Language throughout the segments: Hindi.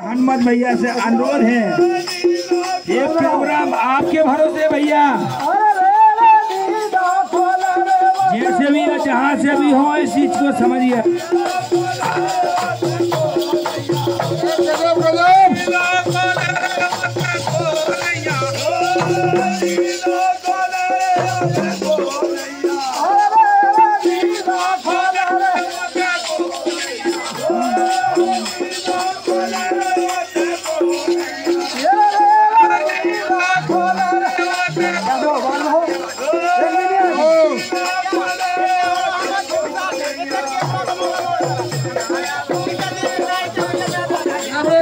हनुमत भैया से अनुरोध है, ये प्रोग्राम आपके भरोसे भैया, जैसे भी है जहाँ से भी हो इस चीज को समझिए।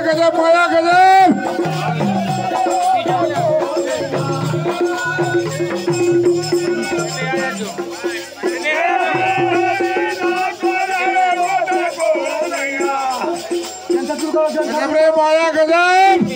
गजब माया गजब माया गजब